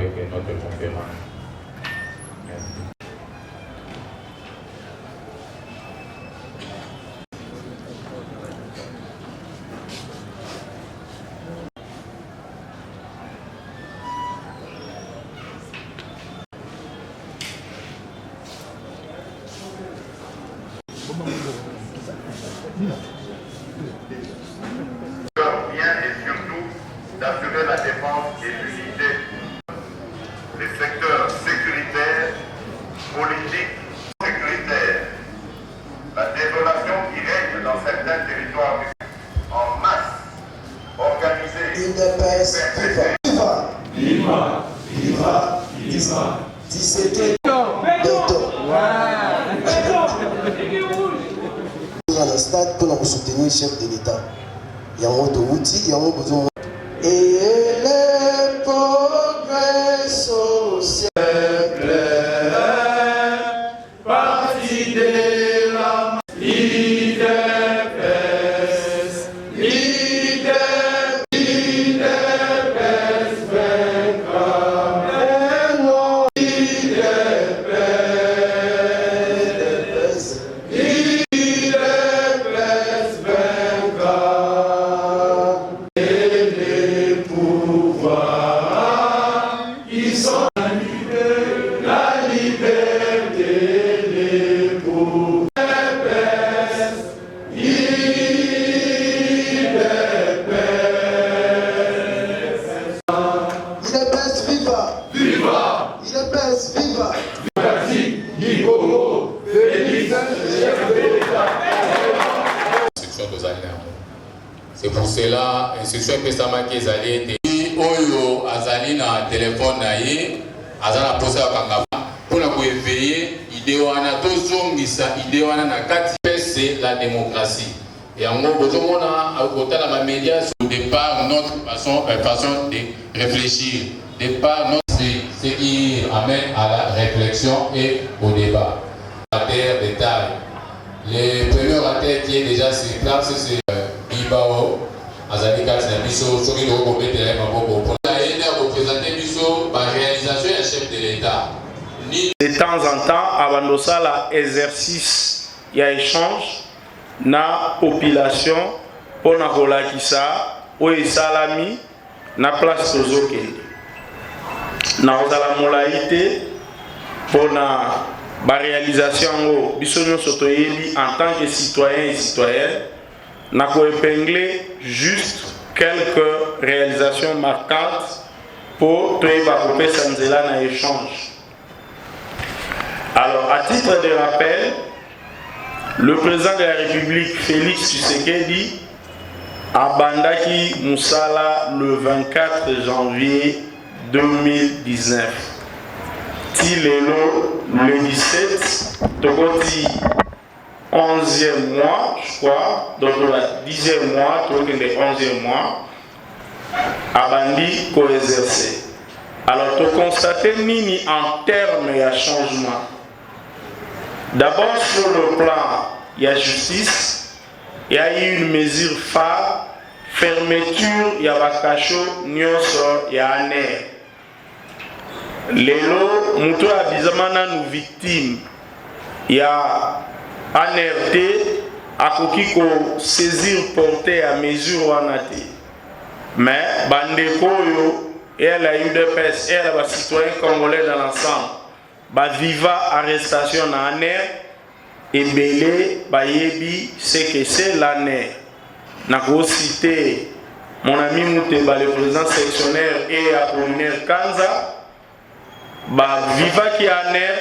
avec notre conférence. Merci. Bien et surtout d'assurer la défense et l'unité. Les secteurs sécuritaires, politiques, sécuritaires. La désolation qui règne dans certains territoires en masse, organisée. UDPS, viva! Viva! Viva! Viva! 17 dans le stade pour soutenir le chef de l'État. Il y a un autre outil, il y a un besoin. Et le progrès social parti de la IDPS, c'est pour cela, l'instruction pesama qui est allée, Oyo azali na téléphone na ye, azala posa kangaba, pour la éveiller, idée wana tozongisa idée wana na kati, c'est la démocratie. Et en gros, on a côté la média au départ notre façon de réfléchir, départ notre ce qui amène à la réflexion et au débat. La terre de taille. Le premier orateur qui est déjà sur place, c'est Ibao. Azalika Sinabiso, Soki de Rokombete Maboko. Pour la représenter Biso, la réalisation est chef de l'État. De temps en temps, avant de ça, l'exercice, il y a échange na population pour na kolakisa ou salami na place tozoke. Na ozala molaïté pour na ba réalisation biso nyonso toyebi en tant que citoyen et citoyenne. N'a qu'à épingler juste quelques réalisations marquantes pour couper Sanzela dans l'échange. Alors, à titre de rappel, le président de la République, Félix Tshisekedi, a bandaki Moussala le 24 janvier 2019. Tilelo, le 17, Togoti 11e mois, je crois, donc le 10e mois, le 11e mois, Abandi co-exercé. Alors, tu constates nini en termes de changement. D'abord, sur le plan, il y a justice, il y a eu une mesure phare, fermeture, il y a Bakacho, Nyonso, il y a Aner. Lelo, Moutou Abizamana, nous victimes, il y a ANRT a saisir porter à mesure wanate. Mais Bandekoyo et la UDPS et les citoyens congolais dans l'ensemble, viva arrestation na ANR et belé bayebi c'est que c'est l'ANR. N'a cité mon ami Mouteba, le président sectionnaire et Apollinaire Kanza, viva qui ANR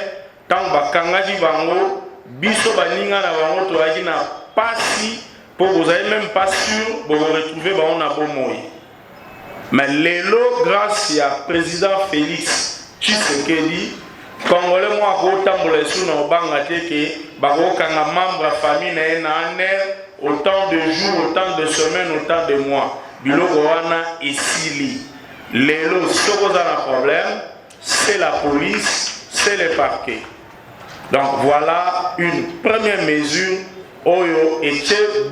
tant bakangaki bango. Biso baninga na bango toaki na pasi pour vous avez même pas sûr pour vous retrouver bango na bomoyi. Mais lelo grâce à président Félix Tshisekedi, Congolais moi ko tambola sous na banga te ke bako kanga membre de famille na ANR autant de jours, autant de semaines, autant de mois. Biloko wana esili. Lelo soko za na problème, c'est la police, c'est le parquet. Donc voilà une première mesure Oyo et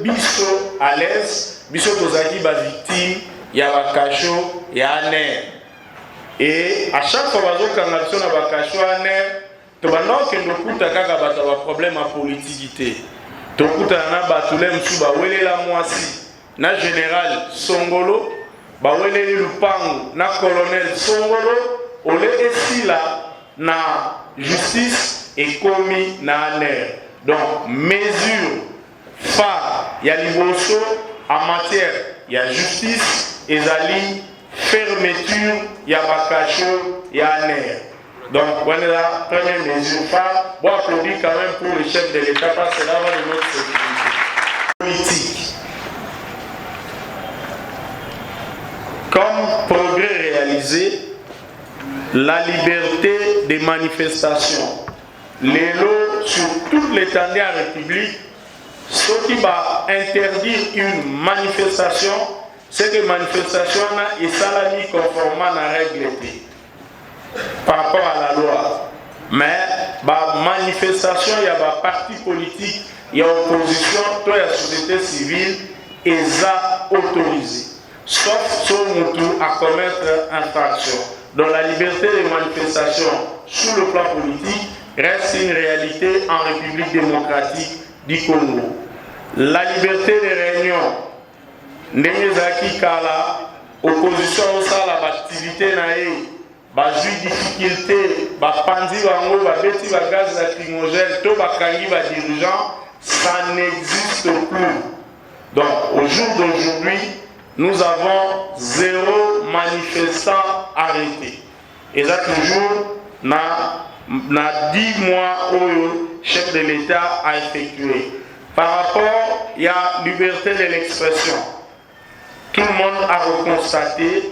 biso à l'aise, biso tozaki ba victime, ya ba cacho, ya ANR. et à chaque fois bazokanga biso na bakasho ane tobanda okende okuta kaka bato ya baproblème ya politikité tokutana na bato le mosusu bawelela mwasi na général Songolo baweleli lupango na colonel Songolo ole esila na justice ekomi na aner. Donc mesure phare ya liboso en matière ya justice ezali fermeture ya bakasho ya aner. Donc voilà la première mesure phare. Bon, applaudit quand même pour le chef de l'État parce que là va de notre sécurité politique. Comme progrès réalisé, la liberté des manifestations. Les lots sur toute l'étendue de la République, ce qui va interdire une manifestation, c'est que la manifestation est salami conformément à la règle par rapport à la loi. Mais la manifestation, il y a des partis politiques, il y a opposition, il y a la société civile, et ça autorisé. Sauf sur nous à commettre infraction. Donc la liberté de manifestation sur le plan politique reste une réalité en République démocratique du Congo. La liberté de réunion, Ndengezaki Kala, opposition au sein de l'activité naïe, bazu difficulté, bapandi bango, babeti bagaz lacrymogène, to bakangi ba dirigeant, ça n'existe plus. Donc au jour d'aujourd'hui, nous avons 0 manifestant arrêté. Et ça toujours na 10 mois où le chef de l'État a effectué. Par rapport, il y a liberté de l'expression. Tout le monde a reconstaté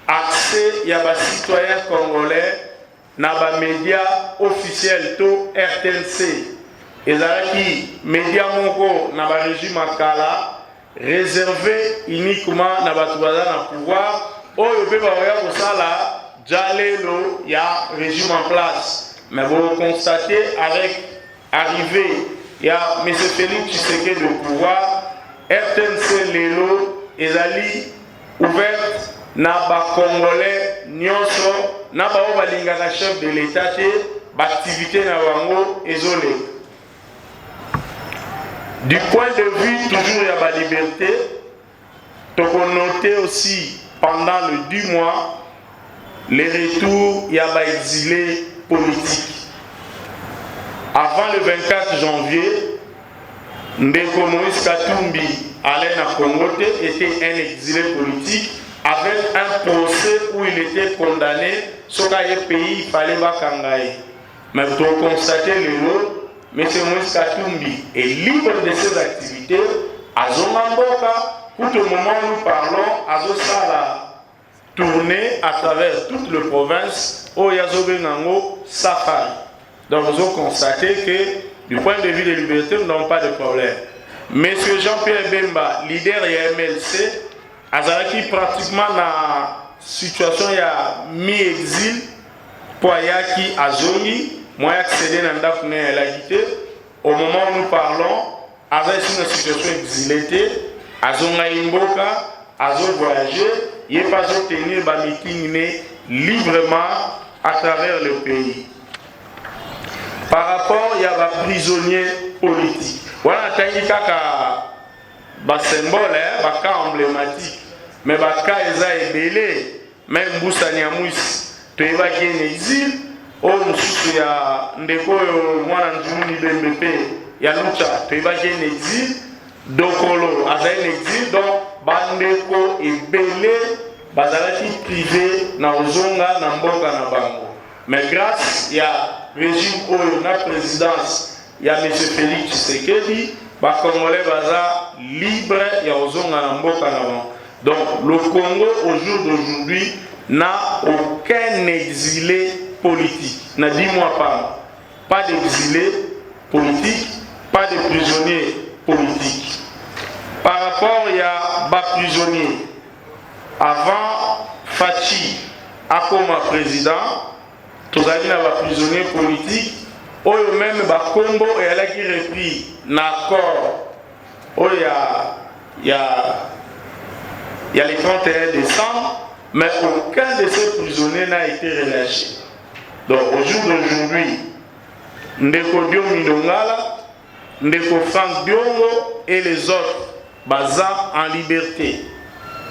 accès, il y a des citoyens congolais dans les médias officiels, tout RTNC. Et ça qui médias mongo dans le régime Akala réservé uniquement dans le pouvoir. Oh, il peut y avoir Jalelo, il y a un régime en place. Mais vous constatez avec arrivée, il y a M. Félix Tshisekedi de pouvoir, RTNC Lelo, Ezali ouverte, Naba Congolais, Nyonso, Naba Obalingaka chef de l'État, l'activité Nabango, isolée. Du point de vue toujours il y a la liberté, donc on notait aussi pendant le 10 mois les retours il y a des exilés politiques. Avant le 24 janvier, Ndeko Moïse Katumbi Alain Congote était un exilé politique avec un procès où il était condamné sur le pays, il fallait Bakangaï. Mais vous constatez le lot. M. Moïse Katumbi est libre de ses activités. À Zongamboka, pour le moment où nous parlons, à Zosala, tourner à travers toute la province, au Yazobenango, Safari. Donc vous constatez que, du point de vue des libertés, nous n'avons pas de problème. M. Jean-Pierre Bemba, leader de MLC, Azaraki pratiquement dans la situation, il y a mi-exil, pour Ayaki Azongi. Moi, j'ai accédé à la quitté. Au moment où nous parlons, avec une situation exilée, Azonga Imboka, Azo voyager, il n'est pas obtenu un meeting librement à travers le pays. Par rapport, il y a des prisonniers politiques. Voilà, il y a des symboles, des cas emblématiques. Mais des cas, ils ont été même Boussa Niamouis, tu es en exil. Oh, il y a Ndeko, moi, Njuni BMP, il y a Lucha, tu vas en exil, Dokolo, à un exil, donc, Bandeko et Belé, Bazalaki privé, dans Ozonga, dans Mboka, dans Bango. Mais grâce, il y a régime où la présidence, il y a M. Félix Tshisekedi, les Congolais baza libre, il y a Ozonga, dans Mboka, dans Bango. Donc, le Congo, au jour d'aujourd'hui, n'a aucun exilé politique. N'a 10 mois pas d'exilés politiques, pas de prisonniers politiques. Par rapport, il y a des prisonniers. Avant Fachi, comme président, tous les prisonniers politiques, ou même Bakombo et elle qui repris l'accord. Il y a le 31 décembre. mais aucun de ces prisonniers n'a été relâché. Donc au jour d'aujourd'hui, Ndeko Diomi Ndongala, Ndeko Frank Diongo et les autres baza en liberté.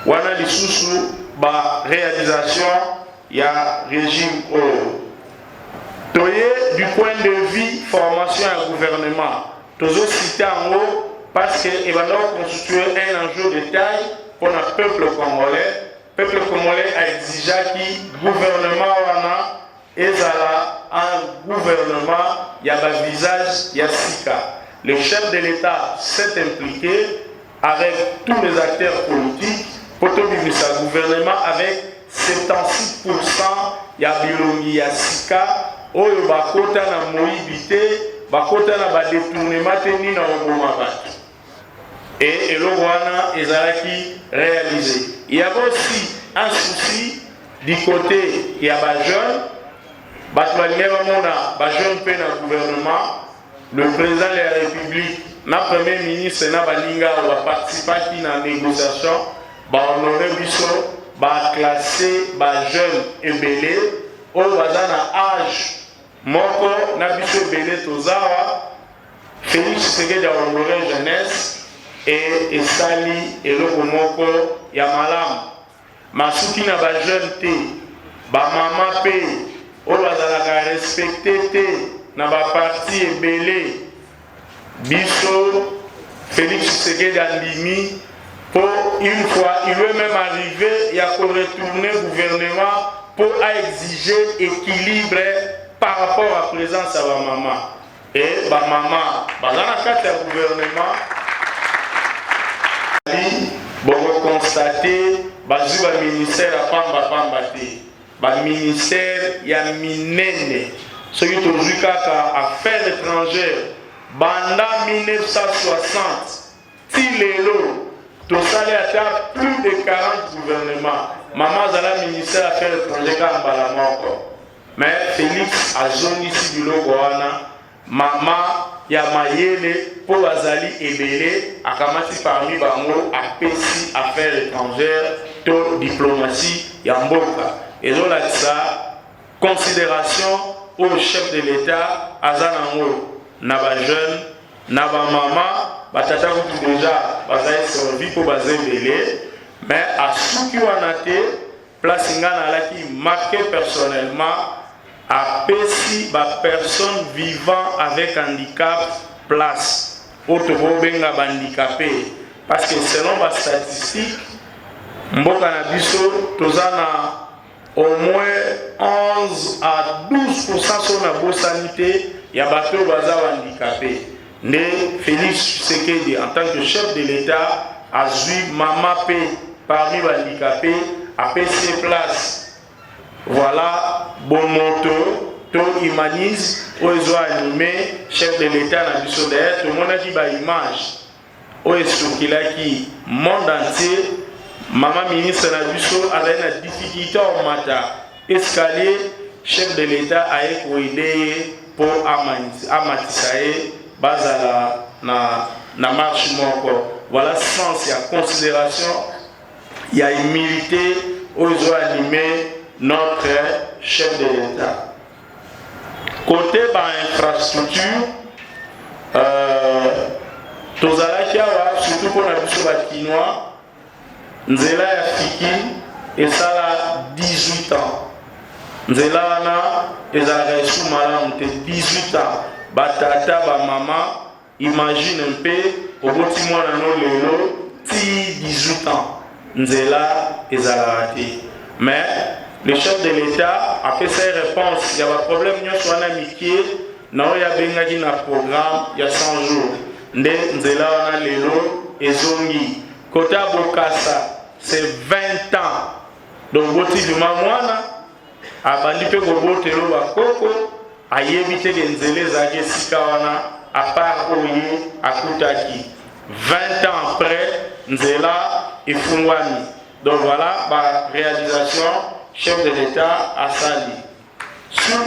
Wana lisusu ba réalisation ya régime Oyo. Toye du point de vue formation et gouvernement. Toujours cité en haut parce que il va constituer un enjeu de taille pour le peuple congolais. Le peuple congolais a exigé que le gouvernement wana ezala un gouvernement y a un visage Yassika. Le chef de l'État s'est impliqué avec tous les acteurs politiques pour tenir sa gouvernement avec 76% ya bilongi Yassika. Oyo bakota na moibité, bakota na ba détournement teni na oboma bato. Et le wana ezalaki réalisé. Il y a aussi un souci du côté il y a ba jeunes, bato balinga mona ba jeune pe na gouvernement, le président de la République, na premier ministre na balinga ba participer na négociation, ba honorer biso, ba classer ba jeune ebelé, o baza na âge moko na biso belé tozawa Félix Tshisekedi a honoré jeunesse et esali eloko moko ya malamu masuki na ba jeune te ba mama pe o bazalaka respecté te na ba parti ebele biso Félix Tshisekedi andimi pour une fois il veut même arriver à retourner gouvernement pour exiger équilibre par rapport à la présence de la maman. Et la maman, dans la carte du gouvernement, vous constatez que le ministère a le ministère ya minene. Ce qui est aujourd'hui affaires étrangères, banda 1960, Tilelo, tout ça a plus de 40 gouvernements. Maman a le ministère des Affaires étrangères à la mais Félix a zone ici du Logoana, maman Yamayele, pour Azali Ebele, a commencé parmi Bango, à PESI, Affaires étrangères, to diplomatie, Yamboka. Et donc là, ça, considération au chef de l'État, Azanango, Naba jeune, Naba maman, Batata déjà, Bazaï servi pour Bazé Belé, mais à ce qui en a été, place Ngana qui marqué personnellement à PESI, la personne vivant avec handicap place. Autre benga handicapé. Parce que selon les statistiques, Mboka Nabiso, tozana au moins 11 à 12% sur la bonne sanité, il y a bateau baza handicapé. Né Félix Tshisekedi en tant que chef de l'État a joué Mama P parmi les handicapés à PESI place. Voilà, bon moto, tout humanise, où ils ont animé, chef de l'État dans le d'ailleurs, tout le monde a dit bah image. Où est-ce qu'il a qui, monde entier, maman ministre de la avait une difficulté au matin. Escalier, chef de l'État a aidé pour amatisaye, bazala na marche moko. Voilà, sens, il y a considération, il y a humilité, où ils ont animé notre chef de l'État. Côté de l'infrastructure, surtout pour la biso bakinois, Nzela ya Fiki et ça a 18 ans. Nzela na ezala sous malam 18 ans. Batata ba maman, imagine un peu au petit mois na lelo ti 18 ans. Nzela ezala raté. Mais le chef de l'État a fait ses réponses. Il y a un problème, il y a un amitié, il y a un programme, il y a 100 jours. Nzela wana lelo ezongi. Kota Bokassa, c'est 20 ans. Donc, Boti du Mamouana, a bandi pe gobote lo bakoko, a yebite genzele zage sikawana, à part Oye, à Koutaki. 20 ans après, Nzela et Fungwani. Donc voilà, la réalisation, chef de l'État à Sali. Sur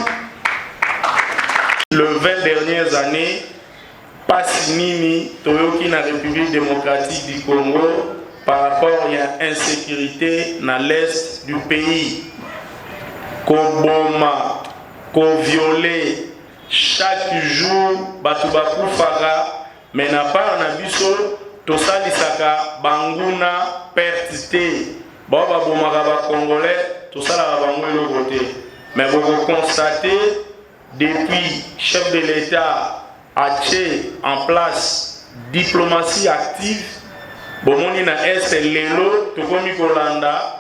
les 20 dernières années, Passinini, Toyoki, la République démocratique du Congo, par rapport à l'insécurité dans l'est du pays. Qu'on bomba, qu'on violé, chaque jour, batubaku fara, mais n'a pas un abisso, tosa lisaka, banguna, pertité, boba bomagaba congolais, tosa la bangou le côté. Mais vous constatez, depuis chef de l'État a mis en place diplomatie active, bomoni na est lelo, tokomi kolanda,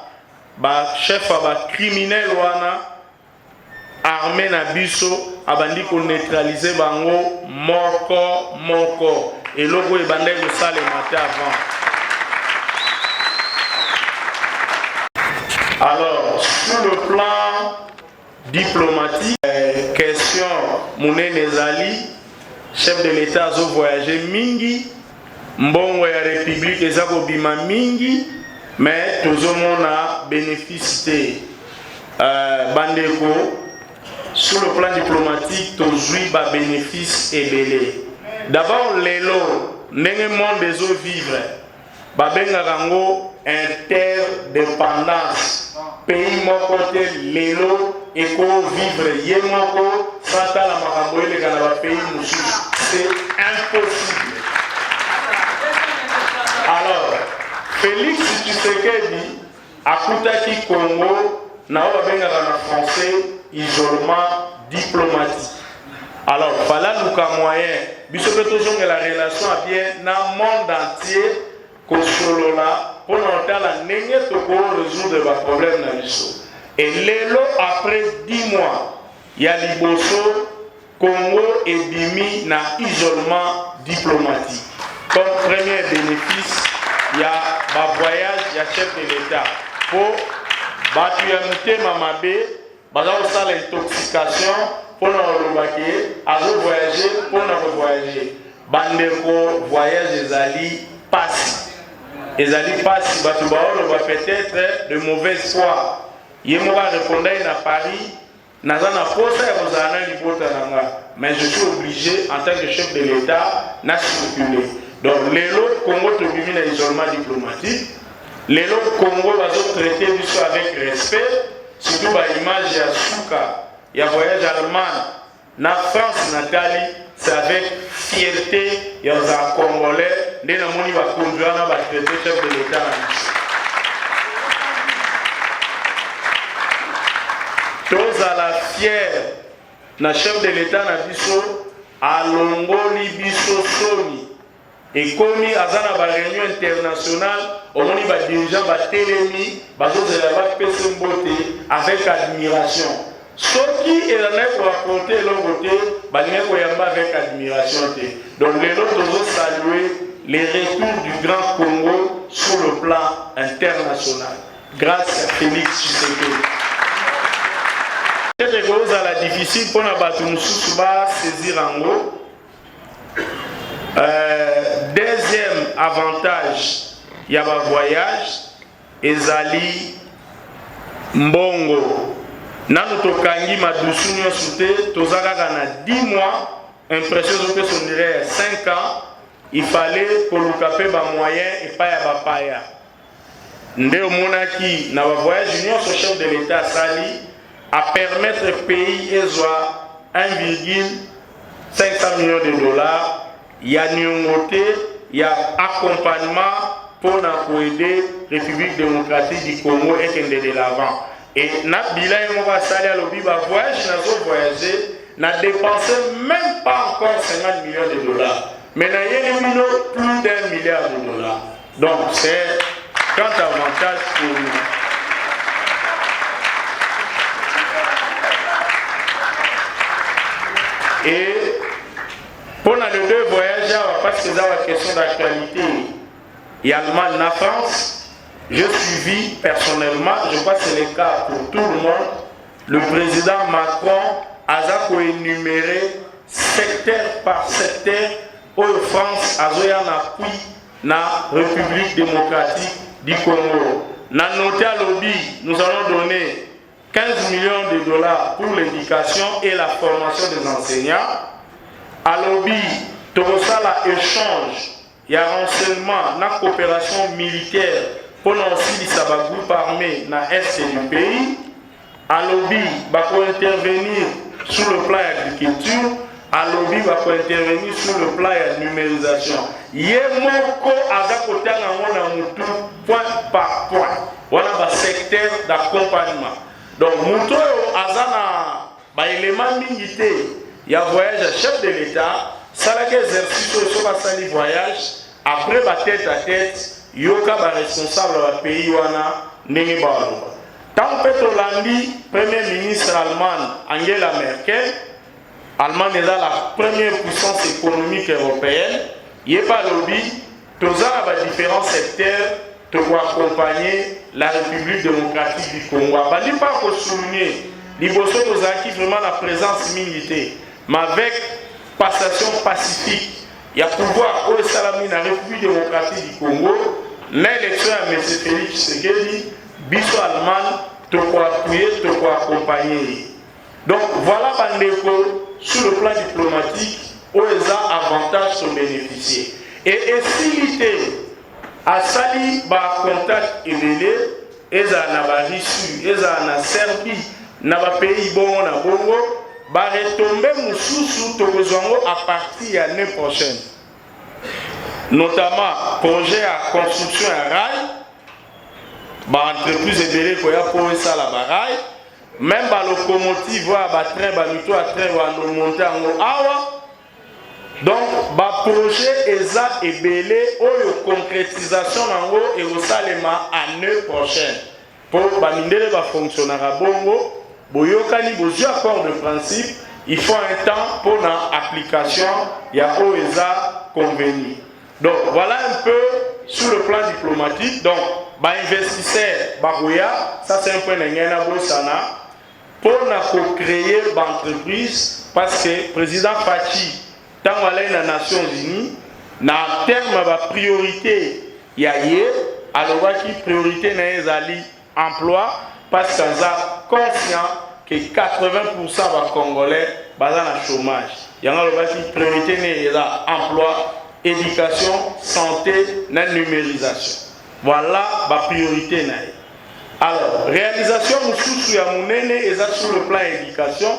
ba chef ba criminel wana armé na biso abandi ko neutraliser bango moko et logo ebandai ko sale matin avant. Alors sur le plan diplomatique, question Mouné Nezali, chef de l'État a voyagé mingi, mbongo ya république ezako bima mingi. Mais tout le monde a bénéficié. Bandeko, sur le plan diplomatique, tout le monde a bénéficié et belé. D'abord, les lots, n'est monde des eaux vivre. Babengarango, interdépendance. Pays mon côté, les lots, éco vivre. Yemoko, Santa la Maramboé, les Canada, pays moussou. C'est impossible. Alors, Félix Tshisekedi a coupé Congo, n'a pas français, isolement diplomatique. Alors, voilà le moyen, puisque toujours la relation a bien dans le monde entier, que solo-là, pour entendre la négative pour résoudre les problèmes dans le Et l'élo, après 10 mois, il y a l'Iboso, Congo et Bimi dans l'isolement diplomatique. Comme premier bénéfice, il y a un voyage, il y a chef de l'État. Pour battre Mamabé, l'intoxication, pour nous voyager, pour nous voyager. Bandeko voyage ezali passe. Ezali passe, peut-être de mauvaise foi. Yémoa répondait à Paris, mais je suis obligé, en tant que chef de l'État, de circuler. Donc, les lots Congo te vivent dans l'isolement diplomatique. Les lots Congo va traiter avec respect, surtout par l'image de Souka. Il y a un voyage allemand. Na France, Nathalie, c'est avec fierté, il y a un Congolais, dès le moment où il va conduire, il va traiter le chef de l'État. Tous à la fière, le chef de l'État n'a dit ça, à Longoli Bisso Soni. Et comme il y a une réunion internationale, on a des dirigeants qui télémi, avec admiration. Ceux qui sont pour apporter leur côté, avec admiration. Donc, les autres doivent saluer les retours du Grand Congo sur le plan international. Grâce à Félix Tshisekedi. Quelque chose à la difficile pour nous saisir en gros. Deuxième avantage, il y a un voyage, Ezali Mbongo. Nano tokangi madusu nyosuté, tozaka na 10 mois, impression que son dirait 5 ans, il fallait pour le capé ba moyen et pas ya ba paya. Ndé monaki na voyage union ce chef de l'État sali à permettre au pays ezwa 1,5 million de dollars. Il y a nyongoté, il y a accompagnement pour aider la République démocratique du Congo et qu'elle de l'avant. Et na bilan on va salir à l'objet voyage, n'a dépensé même pas encore 50 millions de dollars. Mais n'a éliminé plus d'1 milliard de dollars. Donc c'est grand avantage pour nous. Et pour les deux voyages, parce que c'est une question d'actualité, il y a Allemagne, la France. Je suivi personnellement, je crois que c'est le cas pour tout le monde, le président Macron a énuméré secteur par secteur où France a un appui dans la République démocratique du Congo. Dans notre lobby, nous allons donner 15 millions de dollars pour l'éducation et la formation des enseignants. À lobby, Torosala échange il y a renseignement, la coopération militaire pour aussi les groupes armés dans l'est du pays. À lobby, va intervenir sur le plan de l'agriculture. À lobby, va intervenir sur le plan de la numérisation. Yemoko azakota na point par point. Voilà le secteur d'accompagnement. Donc, Mouto azana ba élément militaire. Il y a voyage à chef de l'État. Ça la exercice sur le voyage. Après, ba tête à tête, yoka ba responsable du pays wana ndenge ba. Tant que Hollandi, premier ministre allemand Angela Merkel, Allemagne est la première puissance économique européenne. Il n'y a pas de lobby, tous les différents secteurs pour accompagner la République démocratique du Congo. Il ne faut pas souligner, il faut vraiment la présence militaire, mais avec passation pacifique. Il y a pouvoir au Salami dans la République démocratique du Congo, l'élection à M. Félix Tshisekedi, Bisso Allemagne, te appuyer, te accompagner. Donc voilà, Bandeko, sur le plan diplomatique, où ils ont avantage de bénéficier. Et si l'ité a sali ba contact élevé, ils ont na Russie, ils ont na Serbie, na ba pays bon na Bongo, ba retomber mususu tokozongo à partir de l'année prochaine. Notamment projet à construction à rail. Ba entreprise ébélé pour ça la baraille, même ba locomotive va ba train ba mito à train va monter en awa. Donc ba projet eza ébélé ou concrétisation nango et au salema année prochaine pour ba mindele ba fonctionnera bongo boyokani bozu accord de principe, il faut un temps pour la application ya oeza convenu. Donc voilà un peu sur le plan diplomatique. Donc ba investisseur Barouya, ça c'est un point d'engagement pour créer une entreprise parce que le président Fachi, dans les Nations Unies, dans le terme de la priorité, il y a alors qui priorité dans les emploi parce qu'ils sont conscients que 80% des Congolais sont dans le chômage. Il y a une priorité dans l'emploi, éducation, santé, la numérisation. Voilà la priorité. Alors, réalisation sous ya munene et sur le plan éducation,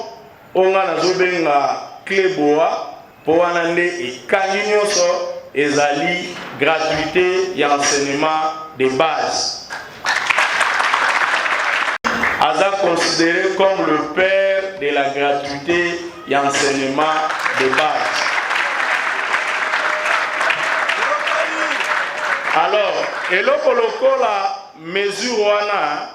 on a la clé boa pour anande et kanyoso ezali gratuité et enseignement de base. Aza considéré comme le père de la gratuité et enseignement de base. Alors, et le la mesure wana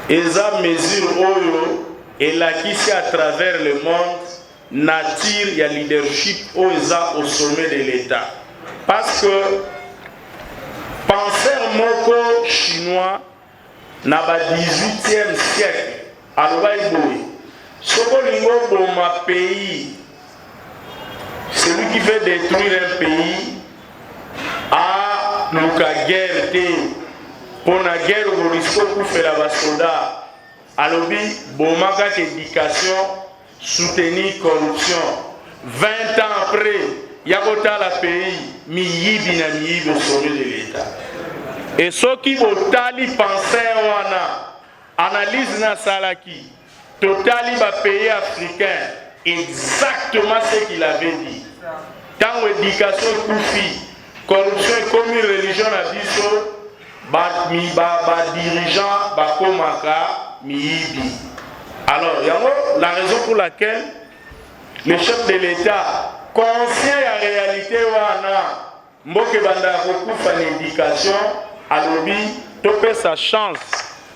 eza mesure oyo et la qui à travers le monde nature ya leadership oyo eza au sommet de l'État. Parce que penseur moko chinois na ba 18e siècle alobai boye soko lingo boma pays, celui qui veut détruire un pays a luka guerre te pour la guerre au risque pour faire la soldat alobi bomaka éducation soutenir corruption 20 ans après yakota la pays miyibi na miyibi au sommet de l'État et ceux qui botali penser wana analyse na salaki totali ba pays africain exactement ce qu'il avait dit tant éducation koufi corruption comme une religion à biso ba dirigeant ba komaka miyibi. Alors la raison pour laquelle le chef de l'État conscient de la réalité wana mboke banda kokufa l'éducation alobi topé sa chance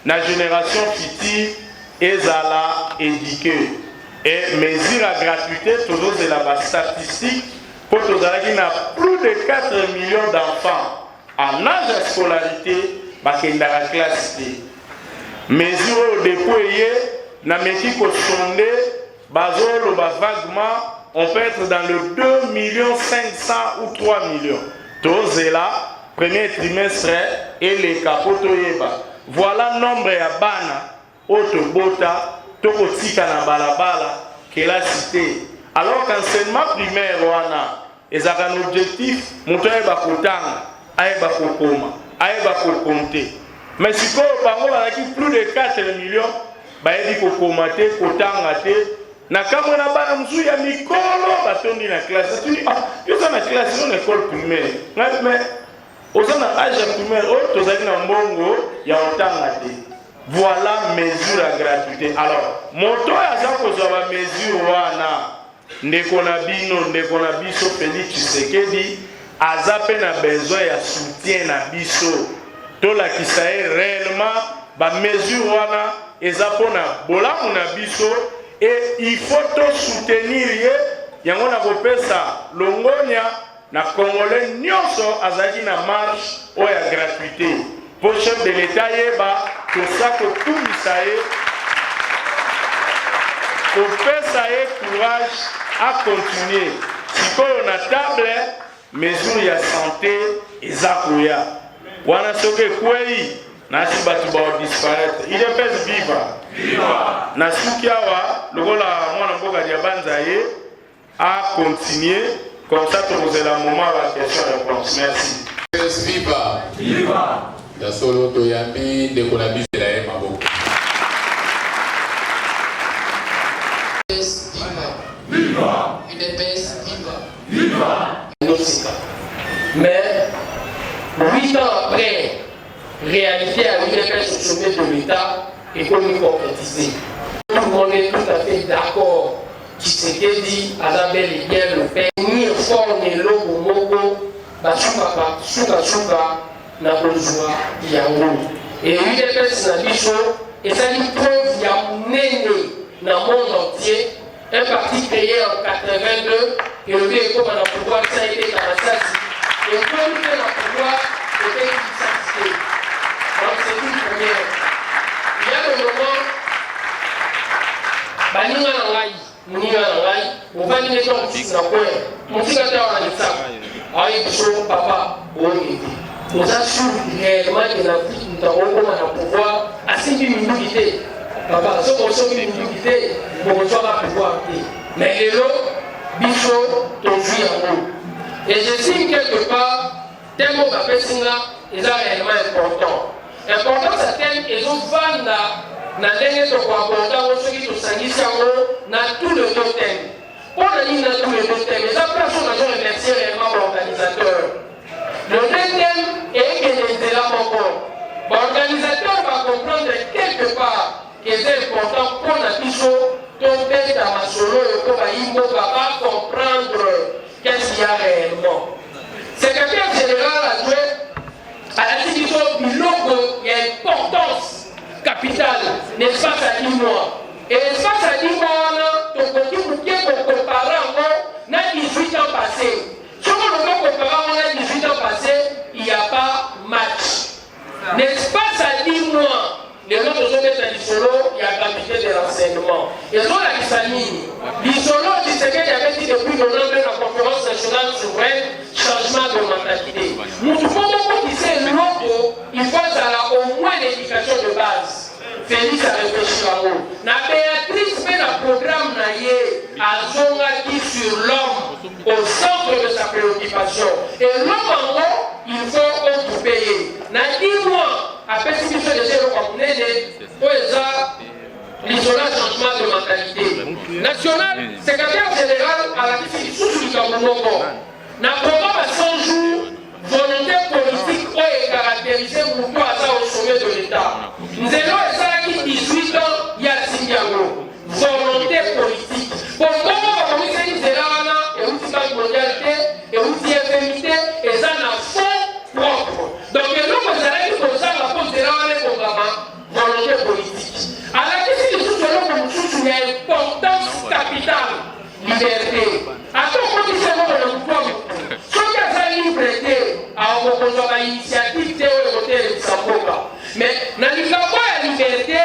la génération future ezala éduquée et mesure à gratuité toujours de la statistique. Pour nous avons plus de 4 millions d'enfants en âge de scolarité qui sont dans la classe D. Mesure déployée, na meti ko sondé, bazolo vaguement, on peut être dans le 2 500 000 ou 3 millions. Tous là, premier trimestre et les capotes yeba. Voilà nombre ya bana, otobota, tokotika na balabala, que la cité. Alors qu'enseignement primaire, ezaka un objectif moto ayeba kotanga ayeba kokoma ayeba kokonte mais sikoyo bango bazalaki plus de 4 millions bayebi kokoma te kotanga te na kamwe na bana mosusu ya mikolo batondi na classe tuni yoza na classe yo na école primaire mais oza na âge ya primaire oyo tozali na mbongo ya kotanga te. Voilà mesure à gratuité. Alors moto aza kozwa ba mesure wana ndeko na bino ndeko na biso Félix Tshisekedi aza pe na besoin ya soutien na biso tolakisa ye réellement ba mesure wana eza pona bolamu na biso et il faut to soutenir ye yango na kopesa longonya na congolais nyonso azali na marche oyo ya gratuité pour chef de l'état yeba tosa kotumisa ye kopesa ye courage à continuer. Sikoyo na table mesure ya santé eza koya wana soke kwei nasi batu ba disparaître il est pèse viva na suki awa lokola mwana mboka dia banza ye à continuer comme ça tu poses la moment à la question réponse. Merci. Pèse viva ya solo to yambi de ko na bisela ye maboko. Viva! UDPS, viva! Mais 8 ans après, réalité à l'UDPS au sommet de l'État est connue concrétisée. Tout le monde est tout à fait d'accord. Tshisekedi a bel et bien le père. Ni fort ni logo moko, basuka suka na kozwa yango. Et l'UDPS na biso, et ça une preuve ya munene na monde entier. Un parti créé en 82, et le est comme on a pouvoir, ça a été Kamassasi. Et comme il a pouvoir, c'était une satisfait. Donc c'est une première. Il y a le moment, Baninga Nangai, Moninga Nangai, on va dire que fils n'a point. Mon fils a été en Alexandre. Alors il dit, papa, bon, il nous assure réellement que l'Afrique, nous avons comme on a pouvoir, assez d'une immunité. Papa, ce qu'on s'occupe d'une immunité, on ne va pouvoir. Mais les lots, bichot, ton vie en haut. Et j'estime quelque part, tel mot qu'appelle Singa, ils sont réellement importants. Important, c'est tel qu'ils ont vendu dans les derniers temps important, ceux qui sont sanguis, dans tous les deux thèmes. On a dit dans tous les deux thèmes, les personnes ont remercié réellement l'organisateur. Le deuxième thème est que les élèves encore. L'organisateur va comprendre quelque part que c'est important pour la bichot. Tomber dans ma solo et pour il va comprendre qu'est-ce qu'il y a réellement. Secrétaire général a joué à la division du logo, il y a une importance capitale, l'espace à 10 mois. Et l'espace à 10 mois, ton côté pour bien comparer encore, n'a 18 ans passés. Si on veut comparer, on a 18 ans passés, il n'y a pas match. L'espace à 10 mois. Les autres ont mis à l'isolo, il y a gratuité de l'enseignement. Ils ont la Kissamine. L'isolo, c'est ce qu'il y avait dit depuis le nom de la conférence nationale souveraine, changement de mentalité. Nous pouvons beaucoup dire logo, il faut au moins l'éducation de base. Félix a réfléchi à vous. La Béatrice fait le programme à Zonga qui sur l'homme au centre de sa préoccupation. Et l'homme en haut, il faut tout payer. Dans 10 mois, après ce qui fait de zéro comme néné, l'isolant changement de mentalité. National, secrétaire général à la difficulté sous le Cameroun. Dans le programme à 100 jours, volonté politique est caractérisée pour toi au sommet de l'État. Nous avons ça qui 18 ans, il y a Singapour. Volonté politique. Pourquoi on va commencer à dire et aussi la mondialité, et aussi FMité, et ça n'a fond propre. Donc, nous, vous allez comme ça, la poste de la volonté politique. À la question de tout ce il y a une importance capitale, liberté. À tout condition, on va le pouvoir. Ce qui a une liberté, à une initiative, c'est le côté de Samboka. Mais, dans le cas de la liberté,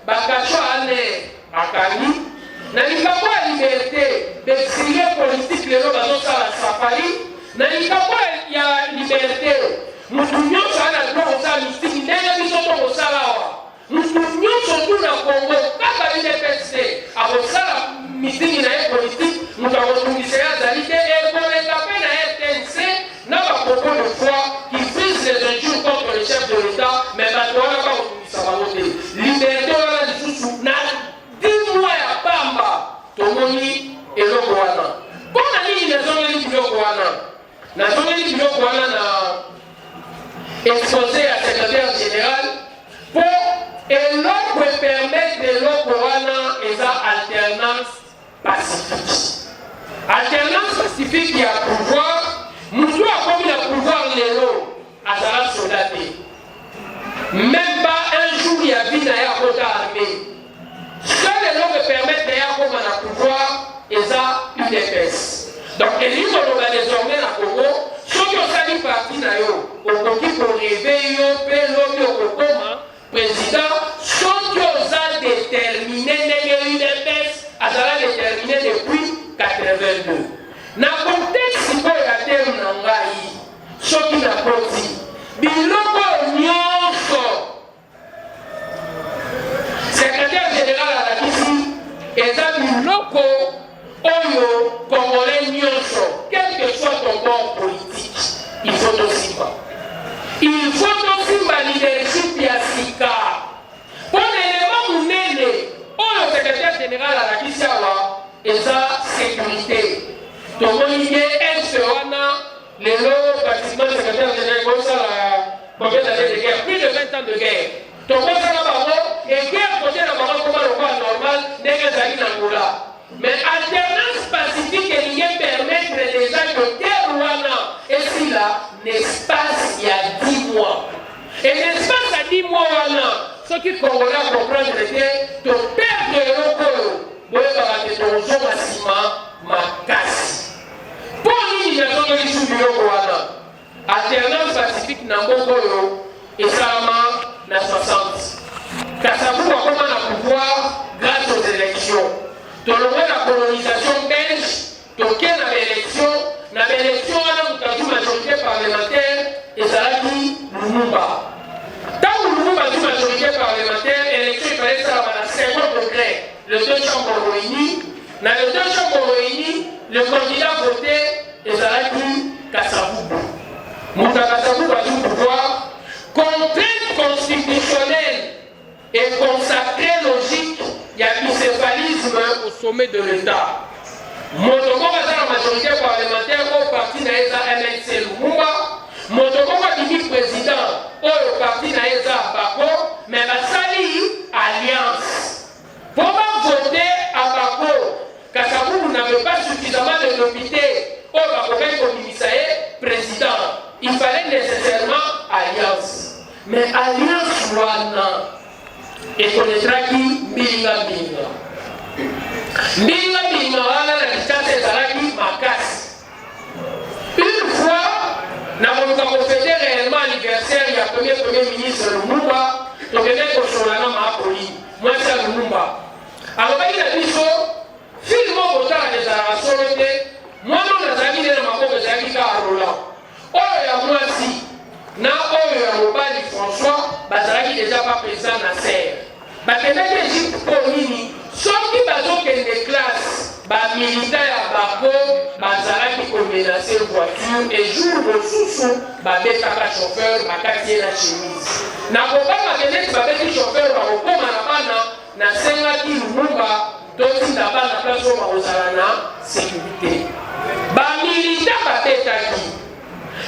Bakacho a l'air à Kani. Dans le cas de la liberté, d'exilier politique, les gens dans la safari. Dans le cas de la liberté, nous devons faire la droit au salaire mystique, nous sommes au salaire. Nous devons surtout dans le Congo, quand il y a des PSC, à vos salaires mystique, politique, nous avons tout lycéen, et pour les taper, tomoni eloko wana mpona nini nazongeli biloko wana nazongeli biloko wana na exposé ya secrétaire général mpo eloko epermettre eloko wana eza alternance pacifique. Alternance pacifique ya pouvoir, mutu akomi na pouvoir lelo azala soldat te. Même pas un jour ya vie na ya kota armée. Seul eloko permettre ya koma na pouvoir eza UDPS. Donc elingo loba désormais na Congo, soki osali parti na yo, okoki koreve yo mpe lobi okokoma président, soki oza déterminé ndenge UDPS azala déterminé depuis 82. Na contexte oyo ya terme na ngai soki nakoti biloko nyonso secrétaire général alakisi eza biloko oyo congolais nyonso quel que soit ton bord politique il faut tosimba. Il faut tosimba leadership ya sika mpona elema monene oyo secrétaire général alakisi awa eza sécurité. Tomoni ye exe wana lelo bâtiment secrétaire général kosala combien d'années de guerre? Plus de 20 ans de guerre. Tokosala bango et guerre côté na bango koma lokwa normal ndenge ezali na Angola. Mais alternance pacifique elingi permettre déjà que guerre wana esila l'espace ya 10 mois. Et l'espace ya 10 mois wana soki Congolais comprendre te toperdre eloko oyo boyebaka te tozonga nsima makasi. Mpo nini nazongeli su biloko wana alternance pacifique na mbongo oyo esalama na 60. Kasavubu akoma na pouvoir grâce aux élections. Tolongwe la colonisation belge toke na baélection na baélection wana mutazwi majorité parlementaire ezalaki Lumumba. Ntango Lumumba azwi majorité parlementaire élection ifale esalama na 50 degrés. Les deux chambres réunies. Dans les deux chambres réunies, le candidat voté ezalaki Kasavubu. Mouta Kasavubu a du pouvoir. Contrainte constitutionnelle et consacrée logique, il y a bicéphalisme au sommet de l'État. Motomo a la majorité parlementaire au parti Naïza MNC Lumumba. Motomo a dit président au parti Naïza Bako, mais la Sali Alliance. Pour voter à Bako, Kasavubu n'avait pas suffisamment de députés au Bako comme président. Il fallait nécessairement alliance. Mais alliance wana et connaîtra qui Mbinga Mbinga. Mbinga Mbinga wana na distance ezalaki makasi. Une fois, nous avons fêté réellement l'anniversaire il y a premier ministre Lumumba, donc il y a un consolana Maapoli. Moi c'est Lumumba. Alors il a dit ça, finalement au temps des arrasons, moi non les amis de ma pauvre amis à Roland. Oh ya moi si, na oh ya mobali François, bazalaki déjà pas présent na serre. Bakendaki Égypte pour nini, soki bazokende classe, ba militaire ya Bako, bazalaki komenacer voiture et jour mosusu babetaka chauffeur bakati ye na chemise. Na kobanga keneti babeti chauffeur bakokoma na bana, nasengaki Lumumba totinda bana place oyo bakozala na sécurité. Bamilitaire babetaki.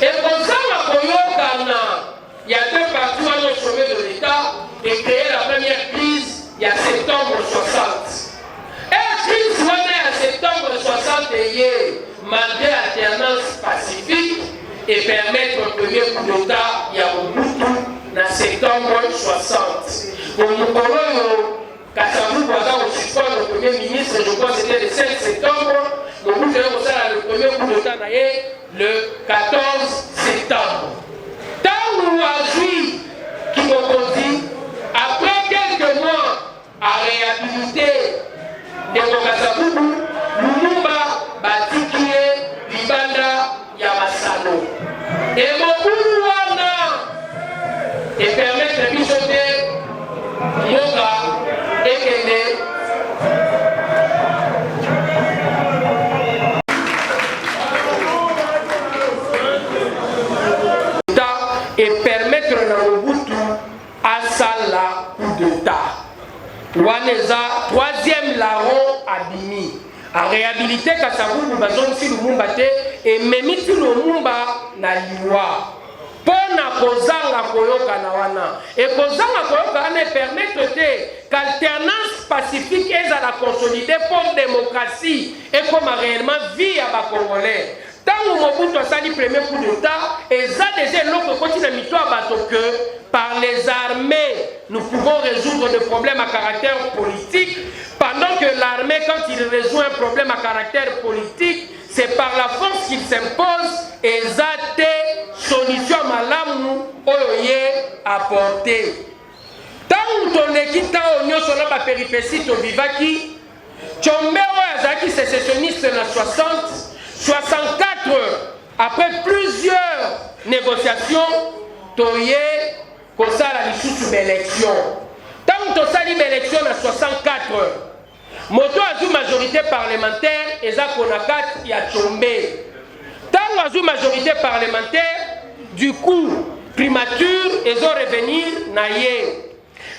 Et comme ça, il y a deux parties au sommet de l'État et créé la première crise il y a septembre 60. Et la crise en septembre 60 malgré l'alternance pacifique et permettre le premier coup d'État il y a Mobutu en septembre 60. Pour nous, Kasavubu a aussi le premier ministre, je crois que c'était le 5 septembre. Mobutu a le premier coup d'État le 14 septembre. Tant nous agit qui dit, après quelques mois à réhabiliter des Kasavubu, Lumumba Batikie, Libanda, Yamasano. Et Mobutu et permettre de bichoter Moga et Kende. Et permettre à Mobutu à Sala coup d'État. Waneza, troisième larron abimi. a réhabilité Kasavubu bazongisi Lumumba te et memiti Lumumba na liwa pona kozanga koyoka na wana et kozanga koyoka ne permettre te qu'alternance pacifique ezala consolidée pour démocratie et comme réellement vie à ba congolais. Tant Mobutu asali premier coup d'état et ça déjà l'autre continue à mito bato que par les armées nous pouvons résoudre des problèmes à caractère politique pendant que l'armée quand il résout un problème à caractère politique c'est par la force qu'il s'impose et ça solution malamu oye apporter. Tant ton équipe tant on sur la péripétie to vivaki Tchombe Azaki sécessionniste en 64 après plusieurs négociations toye kosala lisusu élection. Tant to sali élection en 64 moto azu majorité parlementaire eza konakat ya Tchombe. Tant azu majorité parlementaire du coup primature ezo revenir na ye.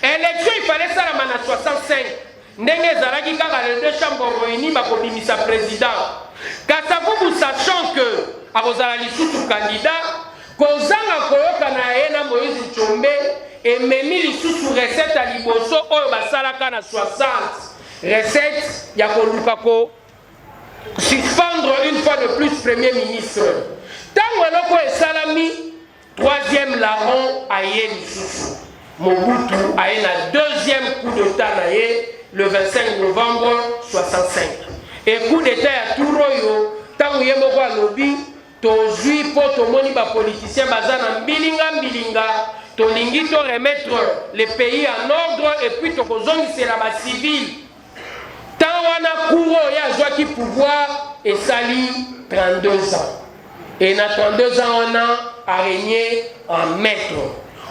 Élection il fallait ça en 65. Ndenge zalaki kaka les deux chambres réunies bakobimisa président. Kasavubu sachant que akozala lisusu candidat kozanga koyoka na ye na Moïse Tchombe ememi lisusu recette à liboso oyo basalaka na 60 recette ya koluka ko suspendre une fois de plus premier ministre. Tango eloko esalami troisième larron aye lisusu Mobutu aye na deuxième coup d'état na ye le 25 novembre 65. Et coup d'état à Touroyo, tant que yemoko alobi, tozui po tomoni ba politicien bazana mbilinga, tolingi to remettre le pays en ordre et puis tokozongi c'est la base civile. Tant wana Kouro ya joaki pouvoir et sali 32 ans. Et na 32 ans on a régné en maître.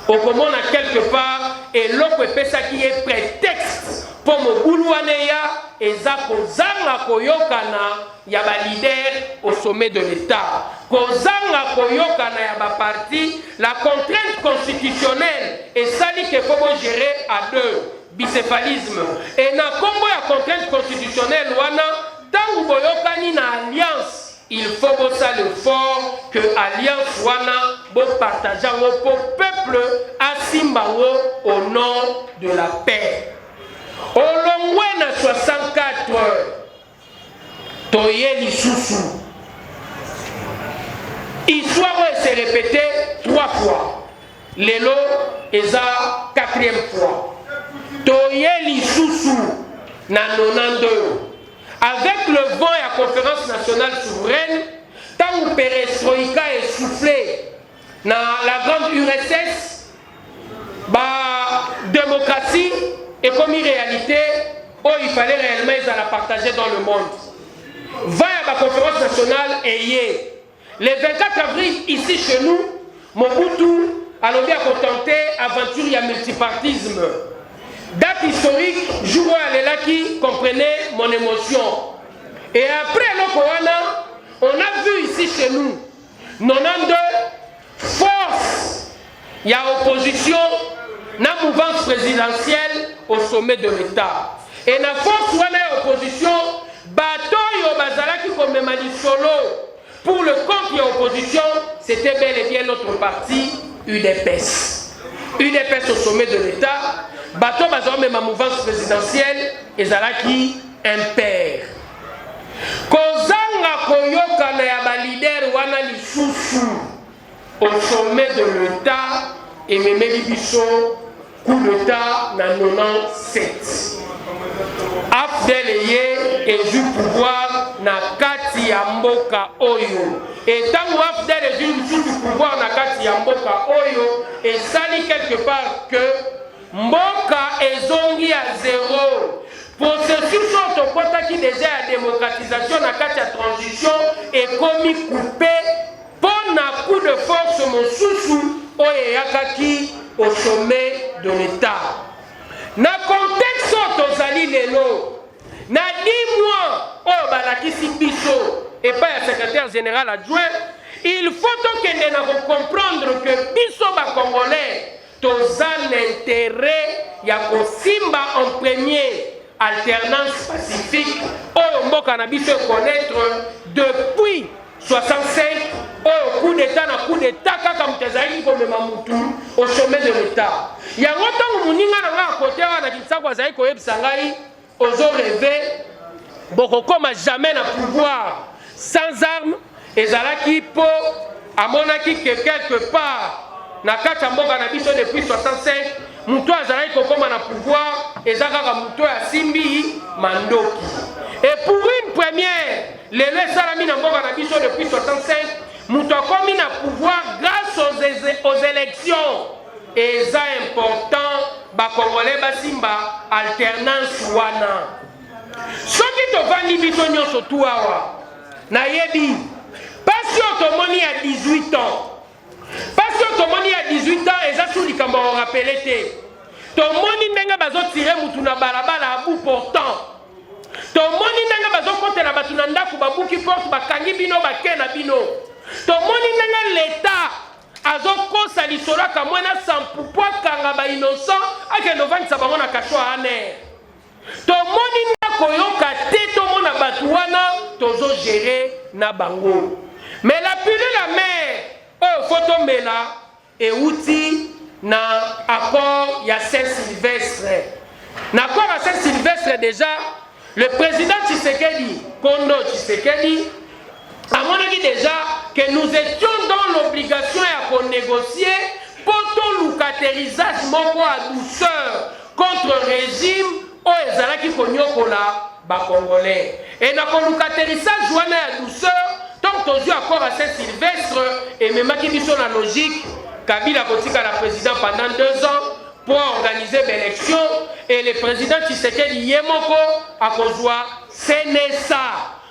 Au comment on a quelque part et l'autre pesa qui est prétexte pour Mobulu Waneya et Zako Zanga Koyokana Yaba leader au sommet de l'État. Kozanga Koyokana Yaba parti, la contrainte constitutionnelle et sali qu'il faut gérer à deux. Bicéphalisme. Et na combo la contrainte constitutionnelle wana tangu boyokani na alliance. Il faut ça le fort que alliance wana bo partager au peuple à Simbawo au nom de la paix. Au long na 64 toye lisusu. Histoire s'est répétée 3 fois. Lelo eza 4e fois. Toye lisusu na 92. Avec le vent et la conférence nationale souveraine, tant que perestroïka est soufflé dans la grande URSS, démocratie et comme réalité, il fallait réellement la partager dans le monde. Va à la conférence nationale et le 24 avril, ici chez nous, Mobutu a bien contenté aventure et multipartisme. Date historique, jour où elle est là qui comprenait mon émotion. Et après le Kowana, on a vu ici chez nous, 92 force, il y a opposition, la mouvance présidentielle au sommet de l'État. Et la force où il y a opposition, bateau yo bazala qui comme solo. Pour le compte de l'opposition, c'était bel et bien notre parti UDPS. UDPS au sommet de l'État. Bateau bazar même ma mouvance présidentielle et Zalaki impair. Kozanga koyoka na ya ba leader wana lisusu au sommet de l'État et memeli biso coup d'état na 97. Abdel Eye et du pouvoir na kati ya mboka oyo. Et tant que Abdel et du pouvoir na kati ya mboka oyo et sali quelque part que Mboka ezongi à 0. Processus autopota qui déjà la démocratisation na kati ya transition et commis coupé pour un coup de force mon sousou oyeyakaki au sommet de l'État. Na contexte tozali lelo na 10 mois oyo balakisi biso et pas le secrétaire général adjoint, il faut donc comprendre que biso ba Congolais toza l'intérêt ya kosimba en premier alternance pacifique oyo mboka mboka na biso connaître depuis 65 au coup d'état na coup d'état kaka mutezali ko mema mutu au sommet de l'état yango tango muninga na nga côté wana Kinshasa azali ko yebisa ngai ozo rêver boko koma jamais na pouvoir sans armes ezalaki po amonaki que quelque part na kati ya mboka na biso depuis 65 mutu azalaki kokoma na pouvoir eza kaka mutu asimbi mandoki. Et pour une première, les salami na mboka na biso depuis 65, mutu akomi na pouvoir grâce aux élections. Et ça important, ba Congolais basimba alternance wana. Soki tovandi biso nyonso tu awa, na yebi, parce que tomoni à 18 ans. Parce que tomoni à 18 ans, eza sous likambo rappelé te. Tomoni ndenge bazo tirer mutu na balabala à bout portant. Tomoni ndenge bazo kotela batu na ndaku babuki porte bakangi bino bakena bino. Tomoni ndenge l'état azo kosa lisolo ka mwana sampupwa kanga ba innocent akendo vandisa bango na kasho ane. Tomoni ndako yoka te tomona batu wana tozo gérer na bango. Mais la pilule la mer oh photo mela et outil na accord ya Saint-Sylvestre. Na accord à Saint-Sylvestre déjà le président Tshisekedi, Kondo Tshisekedi, a montré déjà que nous étions dans l'obligation à négocier pour tout le caractérisage moko à douceur contre le régime au ezalaki konyokola ba Congolais. Et na le caractérisage joana à douceur tant que tu accord à Saint-Sylvestre et même qui biso la logique Kabila kotika la président pendant 2 ans pour organiser l'élection et le président Tshisekedi Yemoko a kozwa Sénésa.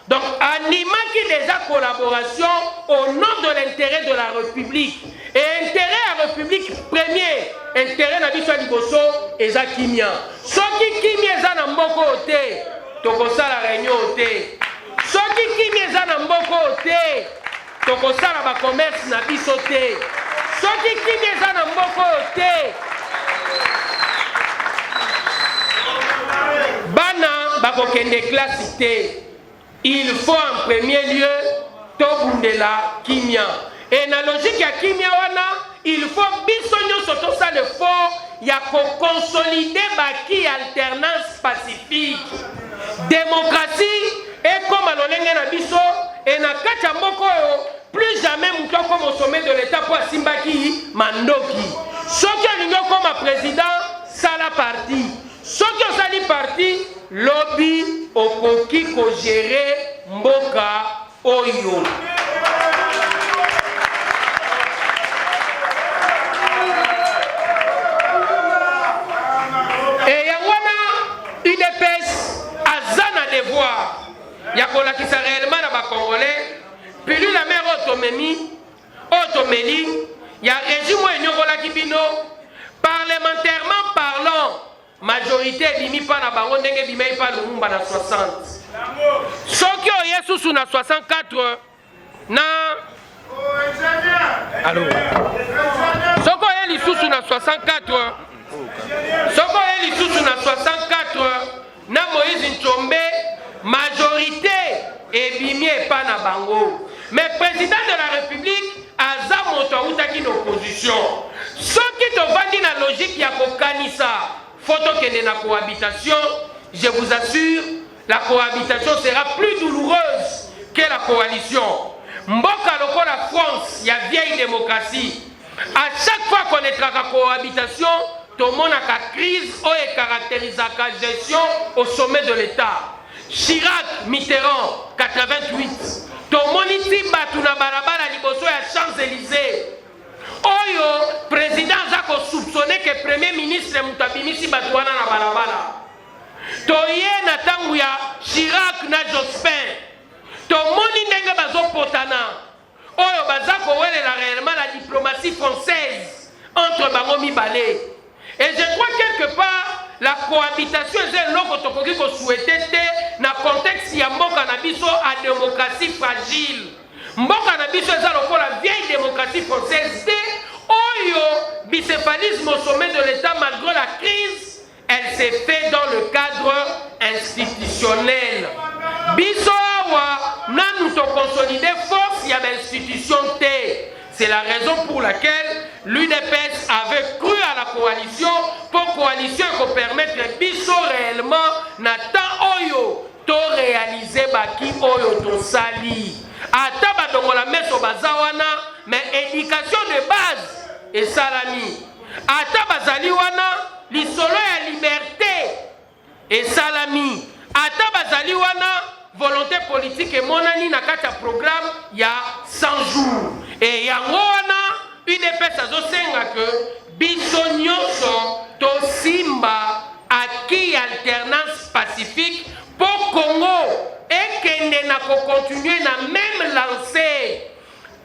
Donc anima qui déjà collaboration au nom de l'intérêt de la République. Et intérêt à la République premier, intérêt na biso liboso eza kimia. Soki kimia eza na mboko ote, tokosala réunion ote. Soki kimia eza na mboko ote, tokosala ba commerce na biso te. Soki kimia eza na mboko ote, bana bakokende classe te. Il faut en premier lieu tobundela kimia. Et na logique ya kimia wana, il faut biso nyonso tosala l'effort ya ko consolider baki alternance pacifique. Démocratie et comme alolenge na biso et na kati ya mboko oyo plus jamais mutu comme au sommet de l'état pour asimbaki mandoki. Soki alingi comme président sala parti. Soki osali parti lobby okoki ko gérer mboka oyo. Et yangwana UDPS azana devoir ya kolakisa réellement na ba Congolais puis la mère otomeli ya régime enyokolaki bino parlementairement parlant majorité bimi pa na bango ndenge bimei pa Lumumba na 60 soki oye susu na 64 na allo soko oye lisusu na 64 soko oye lisusu na 64 na Moïse Nchombe majorité ebimi epa na bango mais président de la République aza moto autaki na opposition soki tovandi na logique ya kokanisa photo kende na cohabitation, je vous assure, la cohabitation sera plus douloureuse que la coalition. Mboka loko la France, il y a vieille démocratie. À chaque fois qu'on est dans la cohabitation, tout le monde a la crise ou caractérise la gestion au sommet de l'État. Chirac, Mitterrand, 88. Tout le monde ici battu na balabala liboso ya Champs-Élysées. Oyo président zako soupçonné que premier ministre mutabimisi batwana na balabala. Toye na tangu ya Chirac na Jospin. To moni ndenge bazo potana. Oyo bazako welela réellement la diplomatie française entre bango mibale. Et je crois quelque part la cohabitation est loko tokoki ko souhaiter te na contexte ya mboka na biso à démocratie fragile. Mboka na biso eza lokola vieille démocratie française te oyo bicéphalisme au sommet de l'État malgré la crise elle s'est faite dans le cadre institutionnel. biso awa nanu to consolider force ya l'institution T. C'est la raison pour laquelle l'UDPS avait cru à la coalition pour coalition pour permettre biso réellement na temps oyo to réaliser baki oyo to sali. Ata badongo la meso bazawana mais éducation de base et salami. Ata bazali wana lisolo ya liberté et salami. Ata bazali wana volonté politique et monani na kata programme ya 100 jours. Et yango wana UDPS azosenga que biso nyonso to simba acquis alternance pacifique pour Congo et kende na ko continuer na même lancée.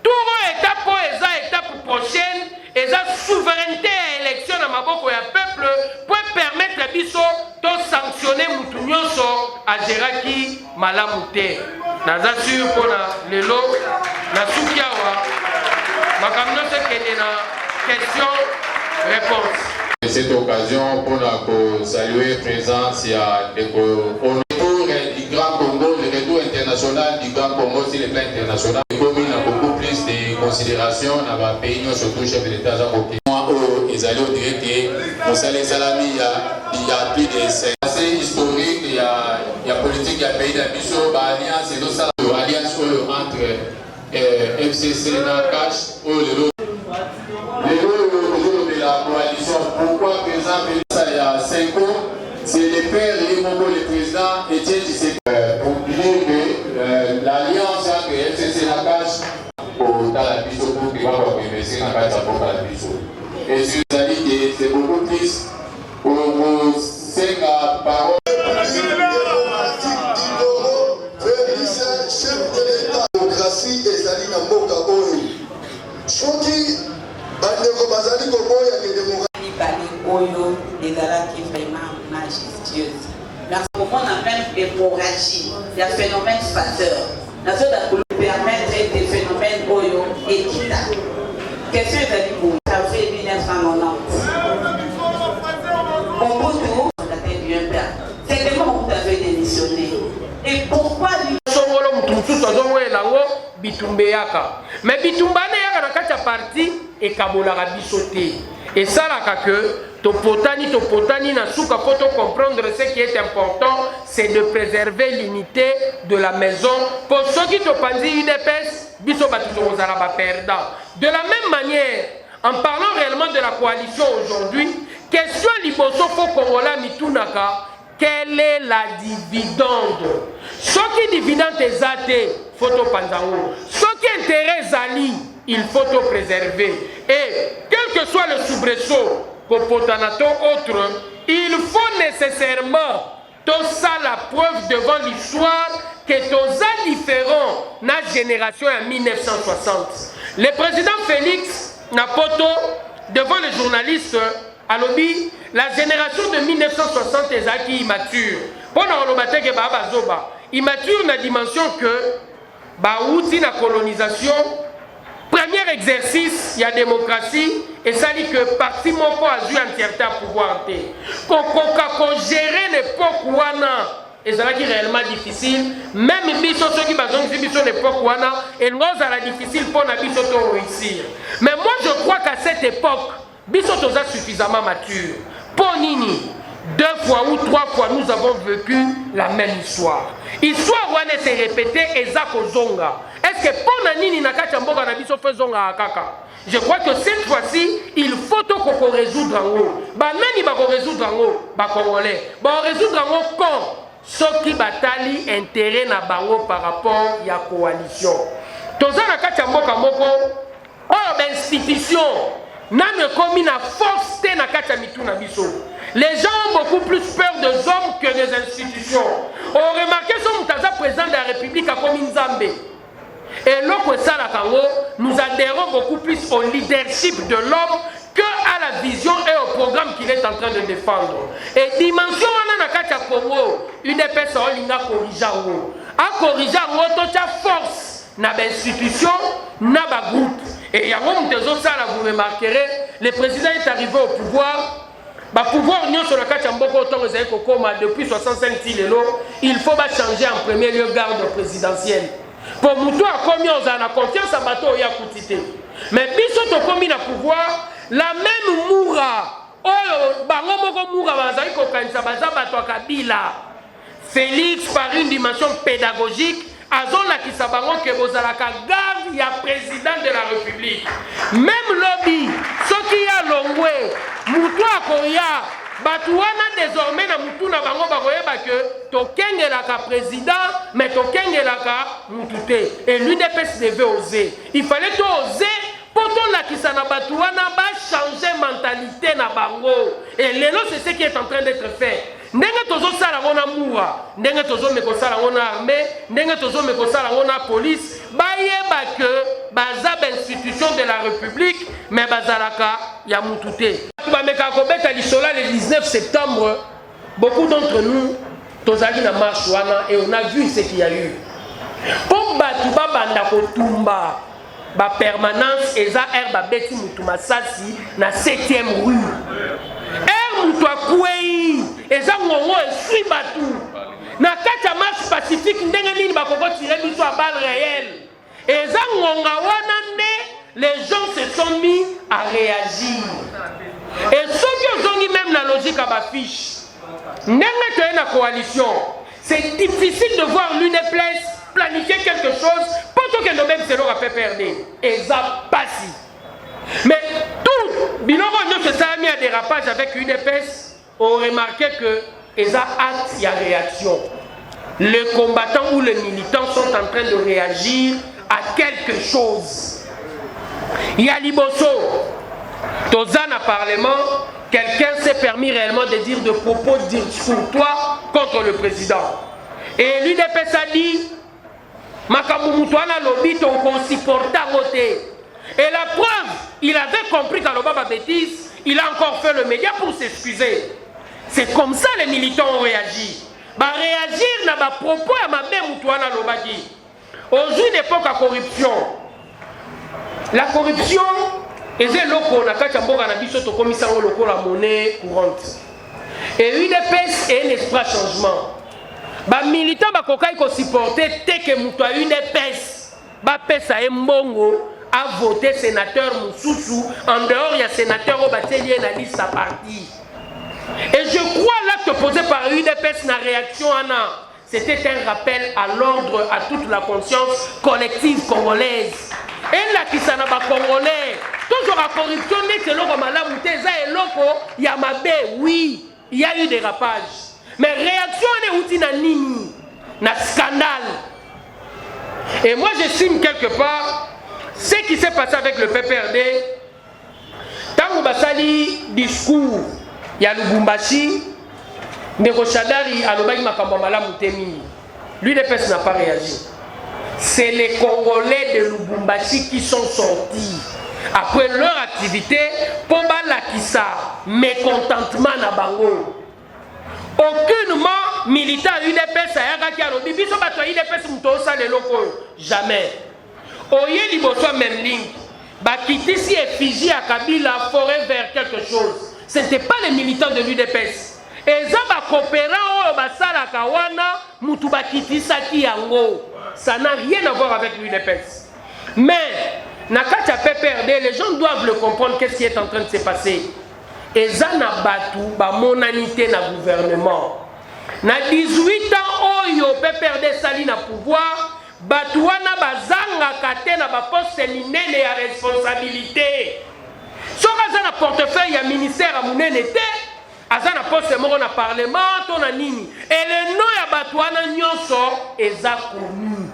Tout étape prochaine et la souveraineté à l'élection dans maboko ya peuple pour permettre biso to sanctionner mutu nyonso a Geraki malamute. Naza sûr pona lelo na sukiawa makamno se kende na question réponse. Cette occasion pour saluer présence ya au retour du Grand Congo, le retour international du Grand Congo sur le plan international. Les communes ont beaucoup plus de considération dans le pays, surtout chef de l'État Jean Bokeh. Moi, ils allaient dire que au Salé Salami, il y a plus de 5 assez historique, il y a politique, il y a pays d'ambition, alliance et d'autres alliances entre FCC, Nakash, les lots de la coalition. Pourquoi, par exemple, il y a 5 ans, c'est le père et le président Etienne Tshisekedi pour dire que l'alliance entre FCC Nakash pour la biso pour qui va investir dans la biso. Et sur les c'est beaucoup plus pour 5 paroles. Chef de l'État, démocratie et Zali Namboka Oyo. Choki, Bandeko Bazali Koboya et démocratie. Bali Oyo, les qui vraiment majestueuse. Dans ce moment, on a même hémorragie, il y a phénomène facteur. Dans ce cas, pour permettre des phénomènes Oyo équitables. Question est d'aller pour ça fait 1990. Au bout de tout, on a fait du père. C'est tellement vous avez démissionné. Et pourquoi lui mais bitumbane yaka na kati ya parti et kabolaka bisoté. Et ça là que topotani na suka poto comprendre ce qui est important, c'est de préserver l'unité de la maison pour ceux qui topandi UDPS biso batuzozala ba perdant. De la même manière, en parlant réellement de la coalition aujourd'hui, question liboso fo Kongola mitunaka, quelle est la dividende? Ce qui dividende est athée, photo panzango. Ce qui intéresse Zali, il faut tout préserver. Et quel que soit le soubresaut, Popotanato autre, il faut nécessairement tout ça la preuve devant l'histoire que tous ça différent na génération en 1960. Le président Félix Napoto devant les journalistes à lobby, la génération de 1960 est acquis immature. Pendant le matin que Baba Zoba, immature na dimension que Baouti na colonisation, premier exercice, il y a démocratie, et ça dit que parti mon pas a joué entièreté à pouvoir. Pour gérer l'époque wana, et ça qui est réellement difficile, même biso ceux qui basent sur l'époque wana, et nous ça difficile pour na biso to réussir. Mais moi je crois qu'à cette époque, biso toza suffisamment mature. Pour Nini, 2 fois ou 3 fois nous avons vécu la même histoire. Histoire wana s'est répétée et Zako Zonga. Est-ce que pour Nini Nakacha Mboga Nabiso fait Zonga Akaka? Je crois que cette fois-ci, il faut qu'on résoudre en haut. Nani va résoudre en haut, Congolais. Résoudre en haut quand ceux qui batali intérêt na bango par rapport à la coalition. Toza Nakacha Mboga Moko, institution, n'a commis na force te Nakacha Mitu Nabiso. Les gens ont beaucoup plus peur des hommes que des institutions. On remarque que son Moutaza président de la République a commis Nzambé. Et nous adhérons beaucoup plus au leadership de l'homme qu'à la vision et au programme qu'il est en train de défendre. Et dimension Ananakacha Congo, UDPS a corrigé force na institution, na groupe. Et vous remarquerez, le président est arrivé au pouvoir. pouvoir nyonso na kati ya mboka otongo ezali kokoma depuis 65 ti lelo, il faut changer en premier lieu garde présidentielle. Pour mutu akomi ozala na confiance ya bato oyo akuti te. Mais biso tokomi na pouvoir, la même moura oyo bango moko moura bazali kokanisa baza bato ya Kabila. Félix, par une dimension pédagogique, azolakisa bango ke bozalaka garde ya président de la République. Même lobby, soki ya longwe, mutu akoya, batu wana désormais na mutu na bango bakoyeba ke tokengelaka président, mais tokengelaka mutu te. Et l'UDPS devait oser. Il fallait oser pour tolakisa na batu wana ba changer mentalité na bango. Et lelo c'est ce qui est en train d'être fait. Ndenge tozo sala ngona moura, ndenge tozo meko sala ngona armée, ndenge tozo meko sala ngona police, bayeba que baza institution de la République, mais bazalaka ya mutute. Ba meka ko beta lisola le 19 septembre, beaucoup d'entre nous tozali na marche wana et on a vu ce qu'il y a eu. Pour batu ba banda ko tumba, ba permanence eza herba beti mutuma sasi na 7e rue. Mutu akwei eza ngongo esui batu na kati ya marche pacifique ndenge nini bakoko tire biso à balle réelle eza ngonga wana nde les gens se sont mis à réagir et soki ozongi même la logique à bafiche ndenge toye na coalition c'est difficile de voir l'UDPS planifier quelque chose pour que nous même c'est leur PPRD eza pasi. Mais tout biloko nyonso esalami ya dérapage avec UDPS ont remarqué que ils ont acte, il y a réaction. Les combattants ou les militants sont en train de réagir à quelque chose. Il y a Liboso, Tozana Parlement, quelqu'un s'est permis réellement de dire de propos discourtois contre le président. Et l'UDPS a dit Makamumutuana lobby ton supporter voter. Et la preuve, il avait compris qu'à l'Obama bêtise, il a encore fait le média pour s'excuser. C'est comme ça les militants ont réagi. Bah réagir n'a pas propos à ma mère Moutouana Lobaki. Aujourd'hui, une époque à corruption. La corruption, et c'est loko na kati mboka na biso to komisa loko la monnaie courante. Et UDPS est un espoir changement. Bah militants ba kokai ko supporter te que Moutoua UDPS ba pesa mbongo a voté sénateur Moussoussou en dehors il y a sénateur Obatelier na liste à parti. Et je crois l'acte posé par UDPS na réaction Anna, c'était un rappel à l'ordre à toute la conscience collective congolaise. Et là qui s'en a pas congolais, toujours à corruption, que l'on malamu teza et loko yamabe, oui, il y a eu des rapages. Mais réaction on est outil na nini, na scandale. Et moi j'estime quelque part ce qui s'est passé avec le PPRD, tant que basali discours, il y a Lubumbashi, Nerochadari, Alobaki Makamba Malamu Temini. L'UDPS n'a pas réagi. C'est les Congolais de Lubumbashi qui sont sortis après leur activité pour Balakissa, mécontentement na bango. Aucunement militant UDPS a yaka alobi biso bato UDPS muto sale loko jamais. Oye liboso même ligne. Bakitisi effigie à Kabila forêt vers quelque chose. Ce n'était pas les militants de l'UDPS. Et ça va coopérer au basala kawana mutu bakitisa ki yango. Ça n'a rien à voir avec l'UDPS. Mais Nakacha PPRD, les gens doivent le comprendre qu'est-ce qui est en train de se passer. Et ça n'a batu ba monanité na gouvernement. Na 18 ans oyo PPRD sali na pouvoir, batu wana bazanga kate na ba poste minene ya responsabilité. Soka za na portefeuille ya ministère à munene te, aza na poste moko na parlement to na nini. Et le nom ya batu wana nyonso eza connu.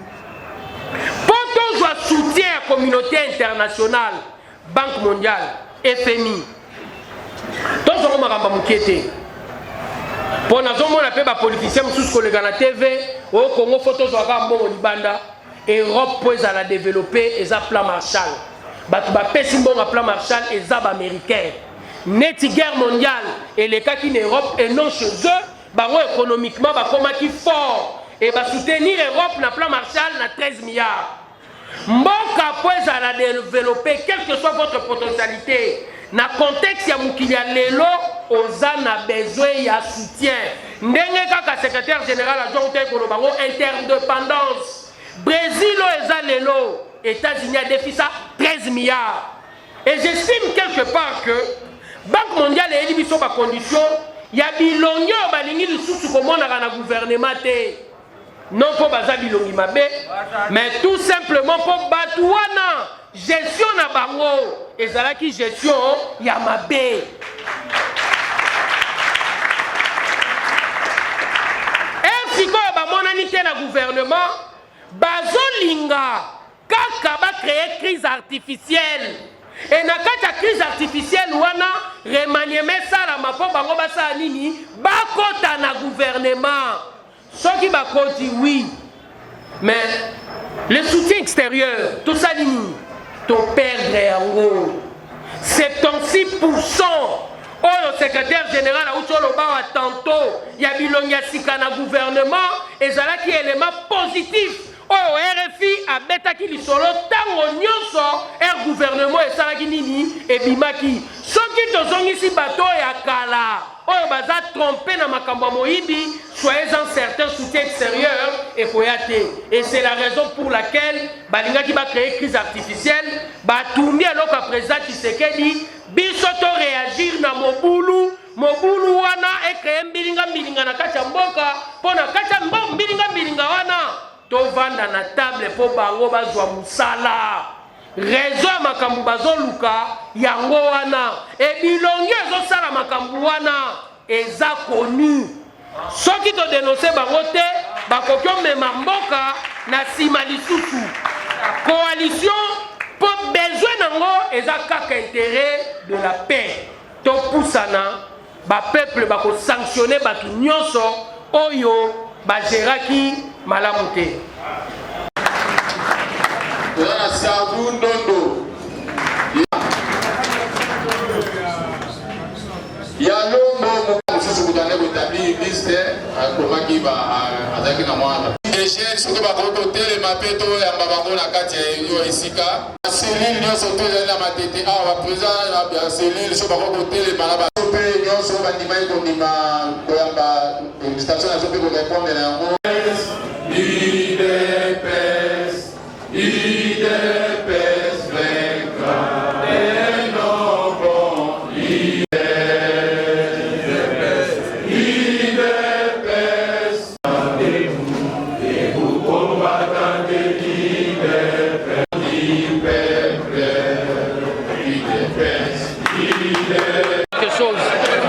Pour qu'on soutien à la communauté internationale, Banque mondiale, FMI. Tous les gens pour nous, on appelle les politiciens sous collègues à la TV, au Congo, photos au Libanda, Europe pour la développer et ça plan Marshall. Un plan Marshall et ça américain. Net guerre mondiale et les cas qui en Europe et non chez eux, économiquement, comment qui fort et soutenir l'Europe dans le plan Marshall na 13 milliards. Mboka pour la développer, quelle que soit votre potentialité. Dans le contexte, il y a lelo, oza na besoin ya soutien. Ndenge kaka secrétaire général adjoint te kolobango interdépendance. Brésil eza lelo, États-Unis a défi ça 13 milliards. Et j'estime quelque part que Banque mondiale a éli ba condition ya bilonyo balingi lisusu komonaka na gouvernement te. Non pour baza bilongi mabe, mais tout simplement pour batouana gestion na bango ezalaki gestion ya mabe. Sikoyo bamonani te na gouvernement bazolinga kaka ba créer crise artificielle et na kati ya crise artificielle wana remaniement salama mpo bango basala nini bakota na gouvernement soki bakoti oui mais le soutien extérieur tout ça nini to perdre yango 76% oyo secrétaire général auti olobawa tantôt ya bilongi ya sika na gouvernement ezalaki élément positif oyo RFI abetaki lisolo ntango nyonso gouvernement esalaki nini ebimaki soki tozongisi bato ya kala oyo baza trompé na makambo ya moyibi soyez-en certain soutien extérieur ekoya te et c'est la raison pour laquelle balingaki bacréer crise artificielle batumbi eloko ya président Tshisekedi biso to réagir na mobulu wana ekreye mbilinga na kati ya mboka mpo na kati ya mbilinga wana tovanda na table mpo bango bazwa musala réseau ya makambo bazoluka yango wana ebilongi ezosala makambo wana eza konu soki todénonce bango te bakoki omema mboka na nsima lisusu coalition po besoin nango eza kaka intérêt de la paix topusana bapeuple bakosanctionne bato nyonso oyo bagéraki malamu te.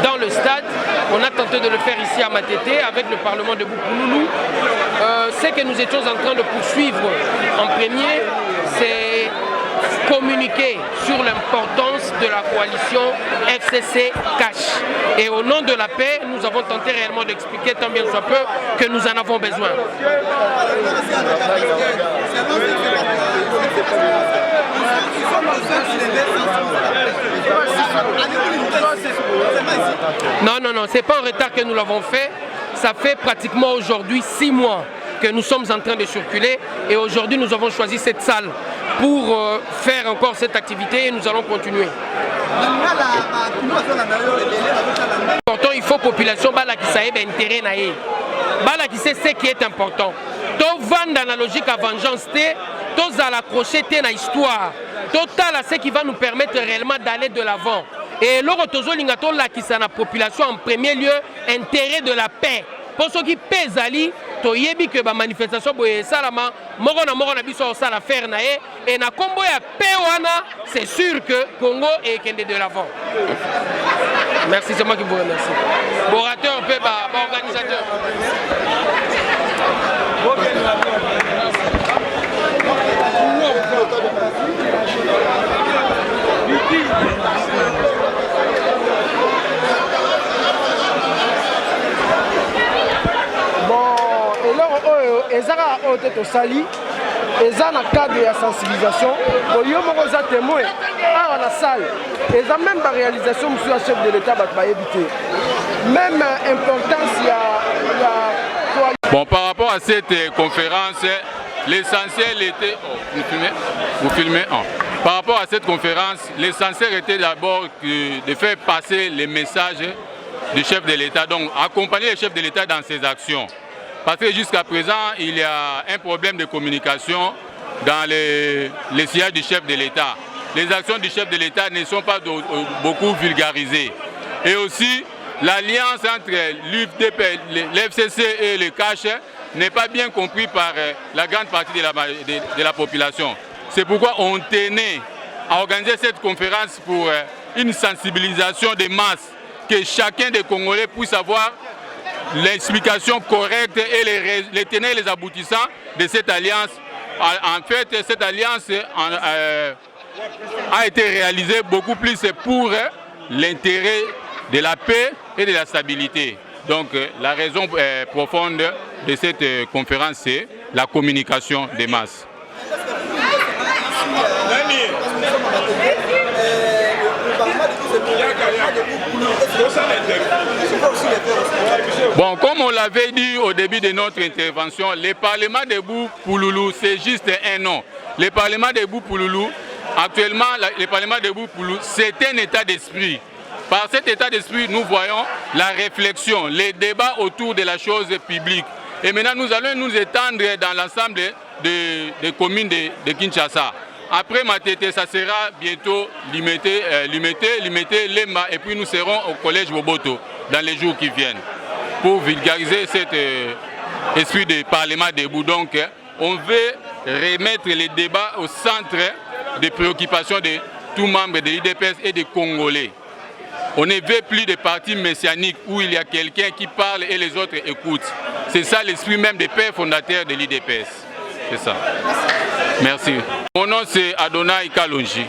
Dans le stade, on a tenté de le faire ici à Matete avec le Parlement de Boukoulou. Ce que nous étions en train de poursuivre en premier, c'est communiquer sur l'importance de la coalition FCC Cash. Et au nom de la paix, nous avons tenté réellement d'expliquer tant bien soit peu que nous en avons besoin. Non, c'est pas en retard que nous l'avons fait. Ça fait pratiquement aujourd'hui 6 mois que nous sommes en train de circuler et aujourd'hui nous avons choisi cette salle pour faire encore cette activité et nous allons continuer. Pourtant, il faut population qui sache intérêt naé. Qui sait ce qui est important. To vendre dans la logique à vengeance, to à l'accrocher dans l'histoire. Total à ce qui va nous permettre réellement d'aller de l'avant. Et l'autre lingato là qui c'est la population en premier lieu intérêt de la paix. Pour ceux qui pèsent ali, to yebi que ba manifestation boye salama moko na biso sala faire naé et na kombo ya paix wana c'est sûr que Congo est kende de l'avant. Merci, c'est moi qui vous remercie. Orateur un peu organisateur. ezaka oyo te tosali eza na cadre ya sensibilisation oyo moko za témoin awa na salle eza même baréalisation mosusu ya chef de l'état bato bayebi te même importance ya Bon, par rapport à cette conférence, l'essentiel était... Vous filmez Par rapport à cette conférence, l'essentiel était d'abord de faire passer les messages du chef de l'État, donc accompagner le chef de l'État dans ses actions. Parce que jusqu'à présent, il y a un problème de communication dans les sièges du chef de l'État. Les actions du chef de l'État ne sont pas beaucoup vulgarisées. Et aussi, l'alliance entre l'UFDP, l'FCC et le CACH n'est pas bien compris par la grande partie de la population. C'est pourquoi on tenait à organiser cette conférence pour une sensibilisation des masses, que chacun des Congolais puisse avoir l'explication correcte et les tenants et les aboutissants de cette alliance. En fait, cette alliance a été réalisée beaucoup plus pour l'intérêt de la paix et de la stabilité. Donc la raison profonde de cette conférence, c'est la communication des masses. Bon, comme on l'avait dit au début de notre intervention, le Parlement de Boupouloulou, c'est juste un nom. Le Parlement de Boupouloulou, actuellement, le Parlement de Boupouloulou, c'est un état d'esprit. Par cet état d'esprit, nous voyons la réflexion, les débats autour de la chose publique. Et maintenant, nous allons nous étendre dans l'ensemble des communes de Kinshasa. Après Matete, ça sera bientôt Limité, Lemba, et puis nous serons au collège Boboto dans les jours qui viennent pour vulgariser cet esprit de Parlement debout. Donc, on veut remettre les débats au centre des préoccupations de tous membres de l'IDPS et des Congolais. On ne veut plus de partis messianiques où il y a quelqu'un qui parle et les autres écoutent. C'est ça l'esprit même des pères fondateurs de l'IDPS. C'est ça. Merci. Mon nom c'est Adonai Kalonji.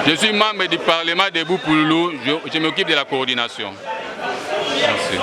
Je suis membre du Parlement de Boupouloulou. Je m'occupe de la coordination. Merci.